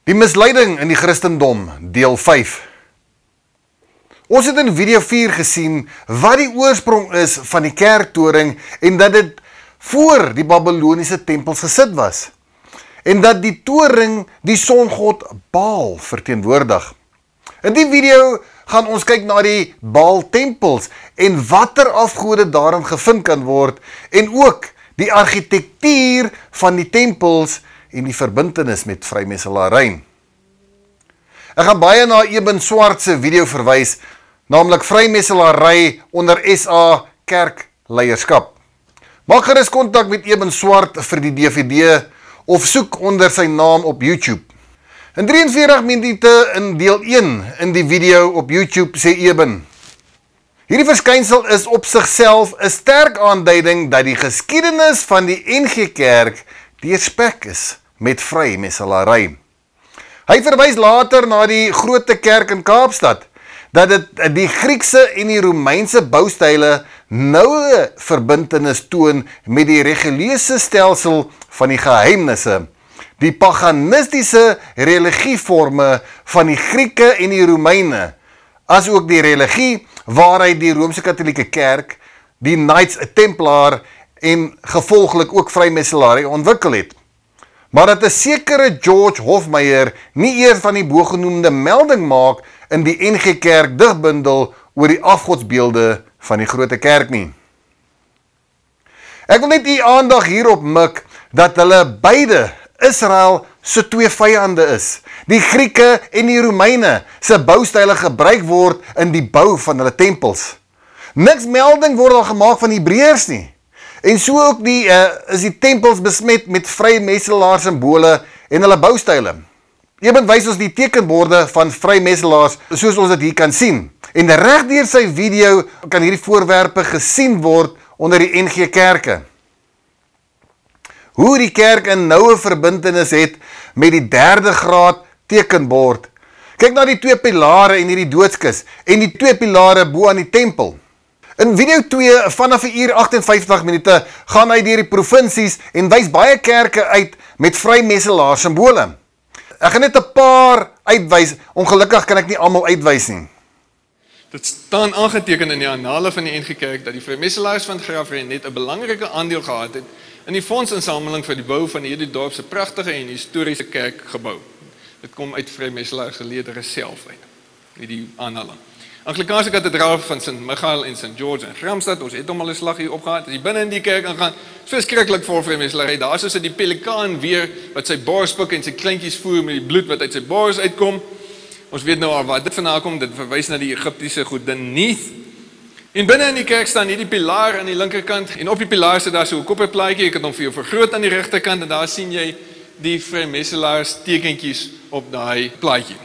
Die misleiding in die Christendom, deel 5. Ons het in video 4 gesien wat die oorsprong is van die kerktoring en dat dit voor die Babyloniese tempels gesit was. En dat die toring die songod Baal verteenwoordig. In die video gaan ons kyk na die Baal tempels en watter afgode daarin gevind kan word en ook die argitektuur van die tempels en die verbintenis met vrymeselary. Ek gaan baie na Eben Swart se video verwys, naamlik vrymeselary onder SA kerkleierskap. Maak gerus kontak met Eben Swart vir die DVD of soek onder sy naam op YouTube. In 43 minute in deel 1 in die video op YouTube sê Eben: hierdie verskynsel is op sigself 'n sterk aanduiding dat die geskiedenis van die NG Kerk deurspek is met vrymeselary. Hy verwys later na die Grote Kerk in Kaapstad, dat dit die Griekse en die Romeinse boustyle noue verbintenis toon met die religieuse stelsel van die geheimnisse, die paganistiese religievorme van die Grieke en die Romeine, as ook die religie waaruit die Rooms-Katolieke Kerk, die Knights Templar en gevolglik ook vrymeselary ontwikkel het. Maar dat 'n sekere George Hofmeyr nie eers van die bogenoemde melding maak in die NG Kerk digbundel oor die afgodsbeelde van die Grote Kerk nie. Ek wil net u aandag hierop mik dat hulle beide Israel se twee vyande is. Die Grieke en die Romeine se boustyle gebruik word in die bou van hulle tempels. Niks melding word al gemaak van Hebreërs nie. En so ook is die tempels besmet met vrymeselaar simbole en hulle boustyle. Eben wys ons die tekenborde van vrymeselaars soos ons dit hier kan sien. En reg deur sy video kan hierdie voorwerpe gesien word onder die NG Kerke. Hoe die kerk 'n noue verbintenis het met die 3de graad tekenbord. Kyk na die 2 pilare en hierdie doodskus en die 2 pilare bo aan die tempel. In video 2 vanaf 1 uur 58 minute gaan hy deur die provinsies en wys baie kerke uit met vrymeselaar simbole. Ek gaan net 'n paar uitwys, ongelukkig kan ek nie almal uitwys nie. Dit staan aangeteken in die annale van die NG Kerk dat die vrymeselaars van Graafreën net 'n belangrike aandeel gehad het in die fondsinsameling vir die bou van hierdie dorp se pragtige en historiese kerkgebou. Dit kom uit vrymeselaars geleedere self uit, hierdie annale. Anglikaanse kathedraal van St. Michael en St. George in Gramstad, ons het hom al 'n slag hier opgehad. As jy binne in die kerk ingaan, is verskriklik vol vrymeselary. Daar is die pelikaan weer wat sy bors pik en sy kleintjies voer met die bloed wat uit sy bors uitkom. Ons weet nou al waar dit vandaan kom, dit verwys na die Egiptiese godin Neith. En binne in die kerk staan hierdie pilaar aan die linkerkant en op die pilaar sit daar so 'n kopperplaatjie. Ek het hom vir jou vergroot aan die regterkant en daar sien jy die vrymeselaars tekentjies op daai plaatjie.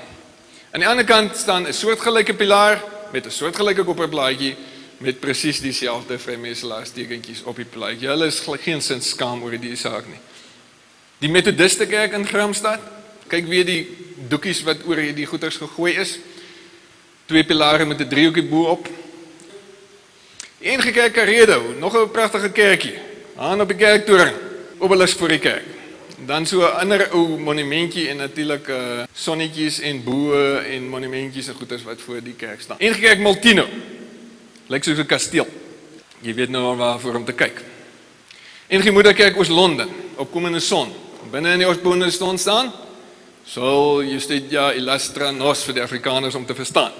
Aan die ander kant staan 'n soortgelyke pilaar met 'n soortgelyke kopperplaatjie met presies dieselfde vrymeselaars tekentjies op die plaatjie. Hulle is geensins skaam oor die saak nie. Die Methodiste Kerk in Gramstad, kyk weer die doekies wat oor die goeters gegooi is. 2 pilare met 'n driehoekie bo op. Die NG Kerk Karedo, nog 'n pragtige kerkie. Aan op die kerktoring, obelisk voor die kerk. Dan so 'n ander ou monumentjie en natuurlik sonnetjies en boë en monumentjies en goeders wat voor die kerk staan. NG Kerk Multino. Lyk soos 'n kasteel. Jy weet nou al waarvoor om te kyk. NG Moederkerk Oos-London, opkomende son. Binne in die opkomende son staan Sol Justitia Illustra Nos vir die Afrikaners om te verstaan.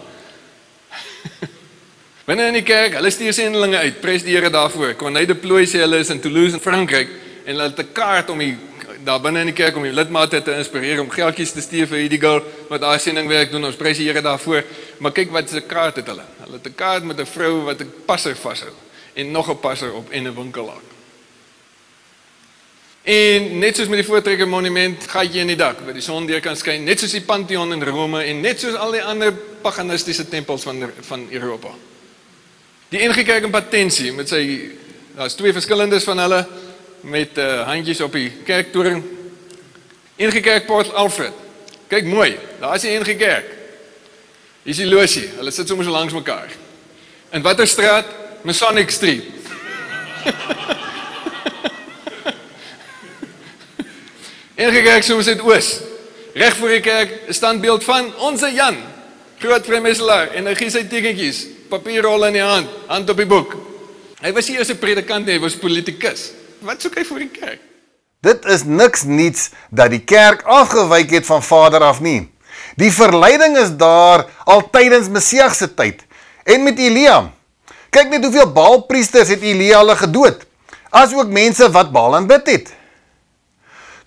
Binne in die kerk, hulle stuur sendelinge uit, prys die Here daarvoor. Corneille de Plooi sê hulle is in Toulouse in Frankryk en hulle het 'n kaart om daar binne in die kerk om die lidmate te inspireer om geldjies te stuur vir hierdie girl wat daar sendingwerk doen. Ons prys die Here daarvoor. Maar kyk wat 'n kaart het hulle. Hulle het 'n kaart met 'n vrou wat 'n passer vashou en nog 'n passer op en 'n winkelaar. En net soos met die Voortrekker Monument, gaatjie in die dak waar die son deur kan skyn, net soos die Pantheon in Rome en net soos al die ander paganistiese tempels van Europa. Die NG Kerk in Patensie met daar's 2 verskillendes van hulle met handjies op die kerktoring. NG Kerk Port Alfred. Kyk mooi, daar is die NG Kerk. Hier is die losie, hulle sit sommer so langs mekaar. In watter straat? Masonic Street. NG Kerk Somerset Oos. Reg voor die kerk, 'n standbeeld van onze Jan, groot vrymeestelaar, en hy gee sy tekentjies, papierrol in die hand op die boek. Hy was nie eers 'n predikant nie, hy was politikus. Wat soek hy voor die kerk? Dit is niks niets dat die kerk afgewyk het van Vader af nie. Die verleiding is daar al tydens Messias se tyd. En met Elia. Kyk net hoeveel Baalpriesters het Elia hulle gedood, as ook mense wat Baal aanbid het.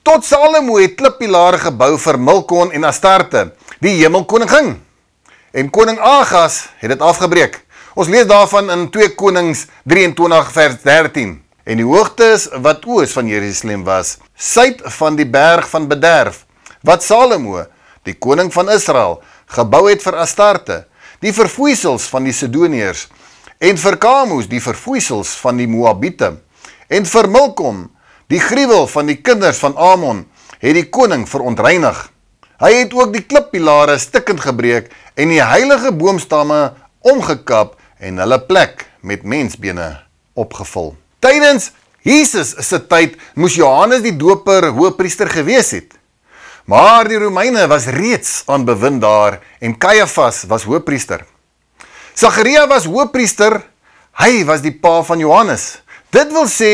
Tot Salomo het klippilare gebou vir Milkon en Astarte, die hemelkoningin. En koning Agas het dit afgebreek. Ons lees daarvan in 2 Konings 23 vers 13. En die hoogtes wat oos van Jerusalem was, suid van die berg van bederf, wat Salomo, die koning van Israel, gebou het vir Astarte, die verfoeisels van die Sidoniërs, en vir Kamoes, die verfoeisels van die Moabiete, en vir Milkom, die gruwel van die kinders van Amon, het die koning verontreinig. Hy het ook die klippilare stikkend gebreek, en die heilige boomstamme omgekap, en hulle plek met mensbene opgevul. Tydens Jesus se tyd moes Johannes die Doper hoëpriester gewees het. Maar die Romeine was reeds aan bewind daar en Caiaphas was hoëpriester. Sagaria was hoëpriester, hy was die pa van Johannes. Dit wil sê,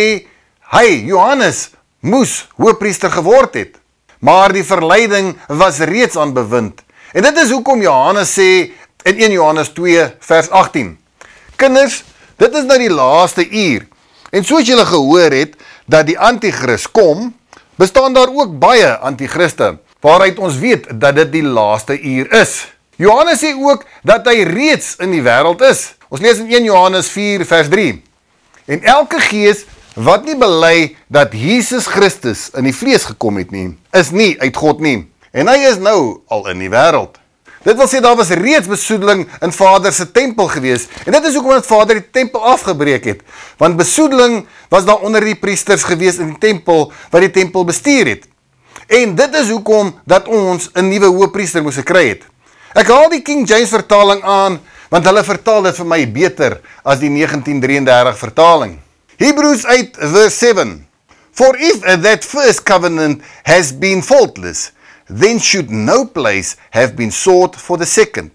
hy, Johannes, moes hoëpriester geword het. Maar die verleiding was reeds aan bewind. En dit is hoekom Johannes sê in 1 Johannes 2 vers 18. Kinders, dit is nou die laaste uur. En soos julle gehoor het, dat die antichrist kom, bestaan daar ook baie antichriste, waaruit ons weet dat dit die laaste uur is. Johannes sê ook dat hy reeds in die wêreld is. Ons lees in 1 Johannes 4 vers 3. En elke gees wat nie bely dat Jesus Christus in die vlees gekom het nie, is nie uit God nie. En hy is nou al in die wêreld. Dit wil sê daar was reeds besoedeling in Vader se tempel gewees. En dit is hoekom dat Vader die tempel afgebreek het. Want besoedeling was daar onder die priesters gewees in die tempel, wat die tempel bestuur het. En dit is hoekom dat ons 'n nuwe hoëpriester moes gekry het. Ek haal die King James vertaling aan, want hulle vertaal dit vir my beter as die 1933 vertaling. Hebrews 8 verse 7. For if that first covenant has been faultless, then should no place have been sought for the second.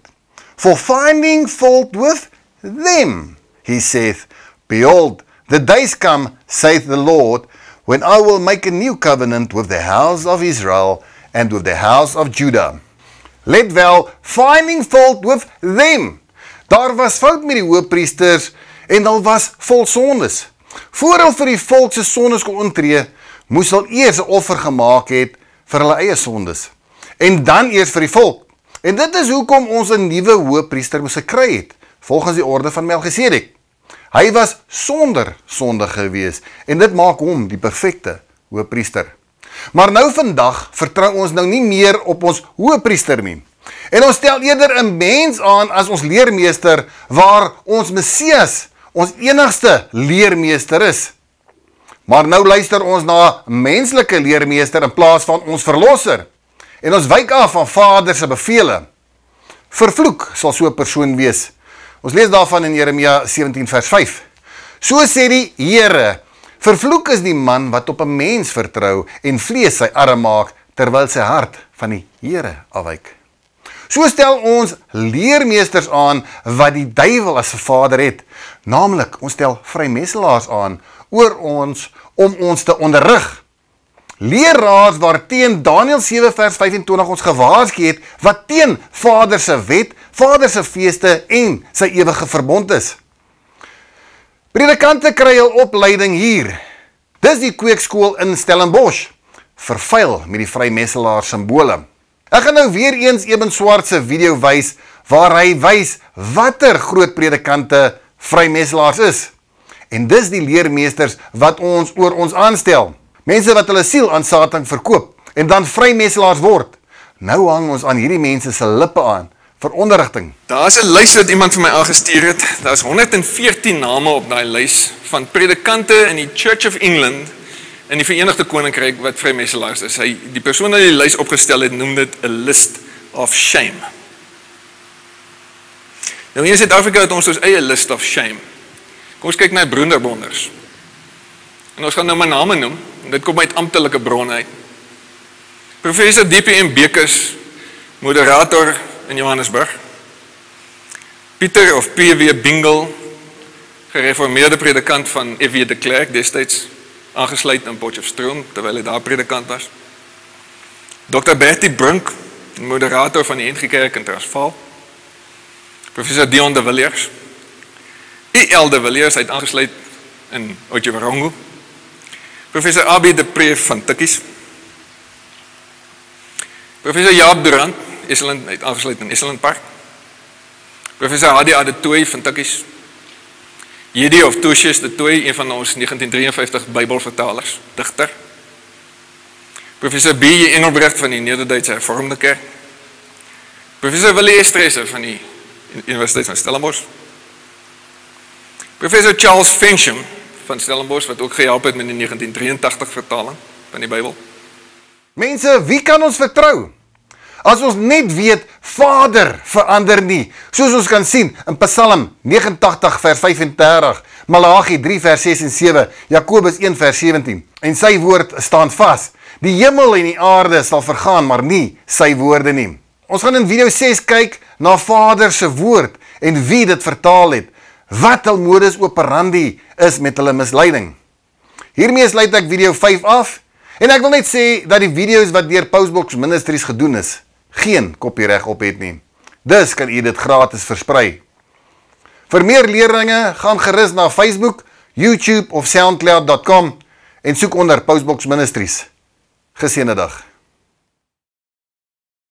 For finding fault with them, he saith, Behold, the days come, saith the Lord, when I will make a new covenant with the house of Israel and with the house of Judah. Let wel, finding fault with them. Daar was fout met die hoëpriesters en hulle was vol sondes. Voor hulle vir die volk se sondes kon intree, moes hulle eers 'n offer gemaak het vir hulle eie sondes. En dan eers vir die volk. En dit is hoekom ons 'n nuwe hoëpriester moes gekry het, volgens die orde van Melchisedek. Hy was sonder sonde gewees en dit maak hom die perfekte hoëpriester. Maar nou vandag vertrou ons nou nie meer op ons hoëpriester nie. En ons stel eerder 'n mens aan as ons leermeester, waar ons Messias ons enigste leermeester is. Maar nou luister ons na 'n menslike leermeester in plaas van ons verlosser. En ons wyk af van Vader se bevele. Vervloek sal so 'n persoon wees. Ons lees daarvan in Jeremia 17 vers 5. So sê die Here, vervloek is die man wat op 'n mens vertrou en vlees sy arm maak, terwyl sy hart van die Here afwyk. So stel ons leermeesters aan wat die duiwel as 'n vader het. Naamlik, ons stel vrymesselaars aan oor ons om ons te onderrig. Leraars waarteen Daniël 7 vers 25 ons gewaarsku het, wat teen Vader se wet, Vader se feeste en sy ewige verbond is. Predikante kry hul opleiding hier. Dis die kweekskool in Stellenbosch, vervuil met die vrymesselaar simbole. Ek gaan nou weer eens Eben Swart se video wys, waar hy wys watter groot predikante vrymesselaars is. En dis die leermeesters wat ons oor ons aanstel. Mense wat hulle siel aan Satan verkoop en dan vrymesselaars word. Nou hang ons aan hierdie mense se lippe aan vir onderrigting. Daar's 'n lys wat iemand vir my aangestuur het. Daar's 114 name op daai lys van predikante in die Church of England in die Verenigde Koninkryk wat vrymesselaars is. Die persoon wat die lys opgestel het, noem dit 'n list of shame. Nou hier in Suid-Afrika het ons eie list of shame. Kom ons kyk na broederbonders. En ons gaan nou maar name noem. Dit kom uit amptelike bronne uit. Professor DPM Bekes, moderator in Johannesburg. Pieter of P.W. Bingle, gereformeerde predikant van F.W. de Klerk, destyds aangesluit in Potchefstroom, terwyl hy daar predikant was. Dr. Bertie Brink, moderator van die NG Kerk in Transvaal. Professor Dion de Villiers. E.L. de Villiers, hy het aangesluit in Otjiwarongo. Professor A.B. de Pre van Tikkies. Professor Jaap Durant, hy het aangesluit in Esseland Park. Professor H.D.A. de Tooi van Tikkies. J.D. of Toosius de Tooi, een van ons 1953 Bybelvertalers, digter. Professor B.J. Engelbrecht van die Nederduitse Hervormde Kerk. Professor Willie Estreser van die Universiteit van Stellenbosch. Professor Charles Fensham van Stellenbosch, wat ook gehelp het met die 1983 vertaling van die Bybel. Mense, wie kan ons vertrou? As ons net weet, Vader verander nie, soos ons kan sien in Psalm 89 vers 35, Malagi 3 vers 6 en 7, Jakobus 1 vers 17, en sy woord staan vas. Die hemel en die aarde sal vergaan, maar nie sy woorde nie. Ons gaan in video 6 kyk na Vader se woord en wie dit vertaal het, wat hul modus operandi is met hulle misleiding. Hiermee sluit ek video 5 af, en ek wil net sê dat die video's wat deur Postbox Ministries gedoen is, geen kopiereg op het nie. Dus kan u dit gratis versprei. Vir meer leerlinge, gaan gerus na Facebook, YouTube of soundcloud.com en soek onder Postbox Ministries. Geseënde dag.